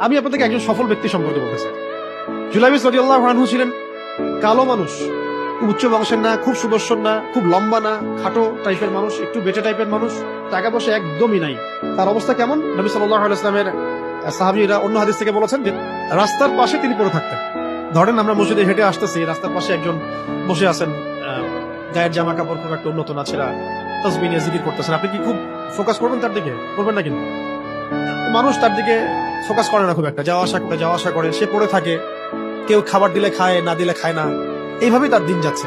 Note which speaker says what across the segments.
Speaker 1: আমি আপনাদেরকে একজন সফল ব্যক্তি সম্পর্কে বলতেছি। জুলাইবিস রাদিয়াল্লাহু আনহু ছিলেন কালো মানুষ, খুব উচ্চ বংশের না, খুব সুদর্শন না, খুব লম্বা না, খাটো টাইপের মানুষ, একটু বেটে টাইপের মানুষ, টাকা পয়সা একদমই নাই। তার অবস্থা কেমন? নবী সাল্লাল্লাহু আলাইহি ওয়াসাল্লামের সাহাবীরা অন্য হাদিস থেকে বলেছেন যে রাস্তার পাশে তিনি পড়ে থাকতেন। ধরেন আমরা মসজিদে হেঁটে আসতেছি, রাস্তার পাশে একজন বসে আছেন, গায়ের জামা কাপড় খুব একটা উন্নত না, ছেঁড়া, তাসবিহ নিয়ে জিকির করতেছেন। আপনি কি খুব ফোকাস করবেন তার দিকে? করবেন না কিন্তু। মানুষ তার দিকে ফোকাস করে না খুব একটা, যাওয়া আসা করে, সে পড়ে থাকে। কেউ খাবার দিলে খায়, না দিলে খায় না, এইভাবেই তার দিন যাচ্ছে।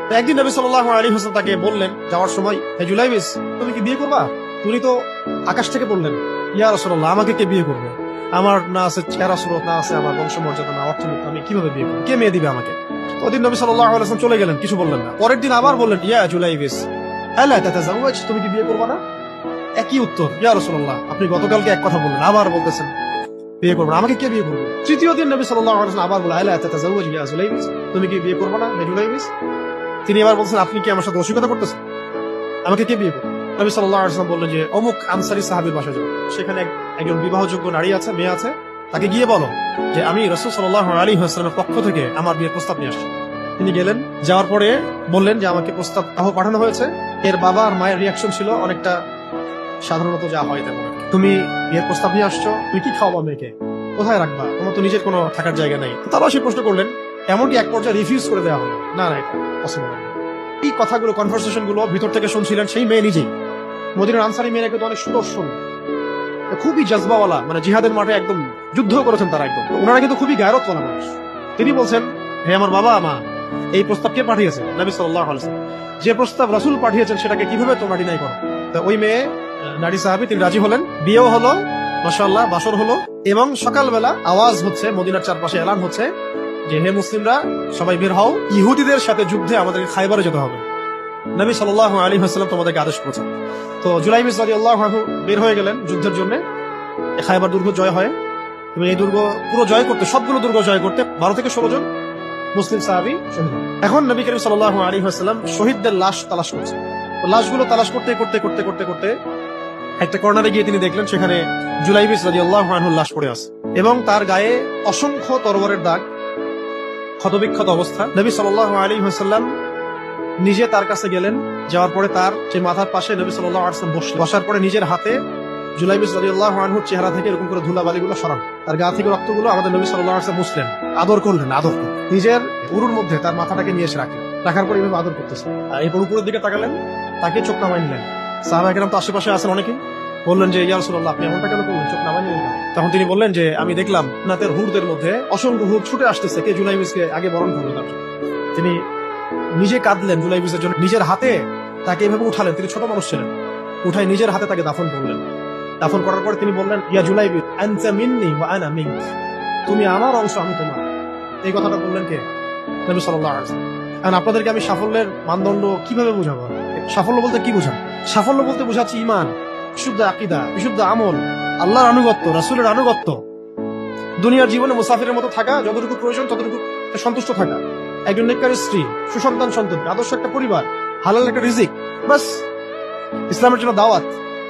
Speaker 1: তো একদিন নবী সাল্লাল্লাহু আলাইহি ওয়াসাল্লাম তাকে বললেন যাওয়ার সময়, হে জুলাইবিস, তুমি কি বিয়ে করবা? তুমি তো আকাশ থেকে বললেন, ইয়া রাসূলুল্লাহ, আমাকে কে বিয়ে করবে? আমার না আছে চেহারা সুরত, না আছে আমার বংশমর্যাদা, না অর্থনীতি, আমি কিভাবে বিয়ে করবো? কে মেয়ে দিবে আমাকে? ওদিন নবী সাল্লাল্লাহু আলাইহি ওয়াসাল্লাম চলে গেলেন, কিছু বললেন না। পরের দিন আবার বললেন, ইয়া জুলাইবিস, আলা তাতাযাওয়াজ, তুমি কি বিয়ে করবা না? একই উত্তর, ইয়া রাসূলুল্লাহ, আপনি গতকালকে এক কথা বললেন, আবার বলতেছেন বিয়ে করবো না, আমাকে কে বিয়ে করবে? তৃতীয় দিন নবী সাল্লাল্লাহু আলাইহি ওয়াসাল্লাম আবার বললেন, আলা তাতাযাওয়াজ ইয়া জুলাইবিস, তুমি কি বিয়ে করবে না হে জুলাইবিস? তিনি এবার বলছেন, আপনি কি আমার সাথে অস্বীকার করতেছেন? আমাকে কে বিয়ে করবে? নবী সাল্লাল্লাহু আলাইহি ওয়াসাল্লাম বললেন যে অমুক আনসারী সাহাবীর বাসায় যাও, সেখানে একজন বিবাহযোগ্য নারী আছে, মেয়ে আছে, তাকে গিয়ে বলো যে আমি রাসূল সাল্লাল্লাহু আলাইহি ওয়াসাল্লামের পক্ষ থেকে আমার বিয়ের প্রস্তাব নিয়ে আসছি। তিনি গেলেন, যাওয়ার পরে বললেন যে আমাকে প্রস্তাব পাঠানো হয়েছে। এর বাবা আর মায়ের রিয়াকশন ছিল অনেকটা সাধারণত যা হয় তেমন। তুমি বিয়ের প্রস্তাব নিয়ে আসছো, তুমি কি খাওয়াবা মেয়েকে? কোথায় রাখবা? তোমার তো নিজের কোনো থাকার জায়গা নাই। তারা সে প্রশ্ন করলেন, এমনকি এক পর্যায়ে রিফিউজ করে দেওয়া হলো, না না, এটা পসিবল না। এই কথাগুলো, কনভারসেশন গুলো ভিতর থেকে শুনছিলেন সেই মেয়ে নিজেই। মদিনার আনসারী মেয়েরা কিন্তু অনেক সুদর্শন, খুবই জজবাওয়ালা, মানে জিহাদের মাঠে একদম যুদ্ধ করেছেন তারা, একদম। ওনারা কিন্তু খুবই গায়রতওয়ালা মানুষ। তিনি বলছেন, হে আমার বাবা মা, এই প্রস্তাব কে পাঠিয়েছে? নবী সাল্লাল্লাহু আলাইহি ওয়াসাল্লাম। যে প্রস্তাব রাসূল পাঠিয়েছেন সেটাকে কিভাবে তোমরা ডিনাই করো? তো ওই মেয়ে, নারী সাহাবী, তিনি রাজি হলেন, বিয়েও হলো, মাশাআল্লাহ, বাসর হলো। এবং সকালবেলা আওয়াজ হচ্ছে, মদিনার চারপাশে এলান হচ্ছে যে হে মুসলিমরা, সবাই বের হও, ইহুদিদের সাথে যুদ্ধে আমাদেরকে খায়বারে যেতে হবে। নবী সাল্লাল্লাহু আলাইহি ওয়াসাল্লাম তোমাদেরকে আদেশ করেছেন। তো জুলাইবিস রাদিয়াল্লাহু আনহু বের হয়ে গেলেন যুদ্ধের জন্য। খায়বার দুর্গ জয় হয় এবং এই দুর্গ পুরো জয় করতে, সবগুলো দুর্গ জয় করতে 12 থেকে 16 জন মুসলিম সাহাবী শহীদ হন। এখন নবী করিম সাল্লাল্লাহু আলাইহি ওয়াসাল্লাম শহীদদের লাশ তালাশ করছেন। লাশগুলো তালাশ করতে একটা কর্নারে গিয়ে তিনি দেখলেন সেখানে জুলাইবিস রাদিয়াল্লাহু আনহুর লাশ পড়ে আছে এবং তার গায়ে অসংখ্য তরবারের দাগ, ক্ষতবিক্ষত অবস্থা। নবী সাল্লাল্লাহু আলাইহি ওয়াসাল্লাম নিজে তার কাছে গেলেন, যাওয়ার পরে তার যে মাথার পাশে নবী সাল্লাল্লাহু আলাইহি ওয়াসাল্লাম বসার পরে নিজের হাতে জুলাইবিস রাদিয়াল্লাহু আনহুর চেহারা থেকে এরকম করে ধুলাবালিগুলো সরান, তার গা থেকে রক্তগুলো আমাদের নবী সাল্লাল্লাহু আলাইহি ওয়াসাল্লাম মুছলেন, আদর করলেন। নিজের উরুর মধ্যে তার মাথাটাকে নিয়ে এসে রাখার পর এইভাবে আদর করতেছেন। আর এরপর উপরের দিকে তাকালেন, তাকে চোখ নামাই নিলেন। সাহাবায়ে কেরাম তো আশেপাশে আছেন অনেকে, বললেন যে ইয়া রাসূলুল্লাহ, আপনি এমনটা কেন করলেন? চোখ নামাই নিলেন। তখন তিনি বললেন যে আমি দেখলাম নাতের হুরদের মধ্যে অসংখ্য হুর ছুটে আসতেছে, কে জুলাইবিসকে আগে বরণ করলো। তার তিনি নিজে কাঁদলেন জুলাইবিসের জন্য, নিজের হাতে তাকে এভাবে উঠালেন। তিনি ছোট মানুষ ছিলেন, উঠাই নিজের হাতে তাকে দাফন করলেন। দাফন করার পর তিনি বললেন, ইয়া জুলাইবিস আনতা মিন্নি ওয়া আনা মিনক, তুমি আমার অংশ, আমি তোমার। এই কথাটা বললেন কে? নবী সাল্লাল্লাহু আলাইহি ওয়াসাল্লাম। এখন আপনাদেরকে আমি সাফল্যের মানদণ্ড কিভাবে বোঝাবো? সাফল্য বলতে কি বোঝান? সাফল্য বলতে বোঝাচ্ছি ঈমান, বিশুদ্ধ আকীদা, বিশুদ্ধ আমল, আল্লাহর আনুগত্য, রাসূলের আনুগত্য, দুনিয়ার জীবনে মুসাফিরের মতো থাকা, যতটুকু প্রয়োজন ততটুকু সন্তুষ্ট থাকা, একজন নেককার স্ত্রী, সুসন্তান সন্ততি, আদর্শ একটা পরিবার, হালাল একটা রিজিক, বাস। ইসলামের জন্য দাওয়াত,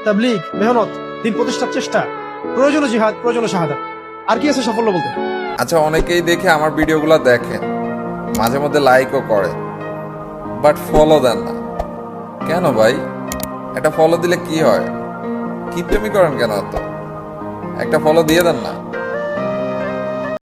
Speaker 1: তাবলীগ, মেহনত, দিন প্রতিষ্ঠার চেষ্টা, প্রয়োজনে জিহাদ, প্রয়োজনে শাহাদাত। আর কি আছে সাফল্য বলতে?
Speaker 2: আচ্ছা, অনেকেই দেখে আমার ভিডিওগুলো দেখেন, মাঝে মধ্যে লাইকও করে, বাট ফলো দেন না কেন ভাই? একটা ফলো দিলে কি হয়? কিপটেমি করেন কেন? তো একটা ফলো দিয়ে দেন না।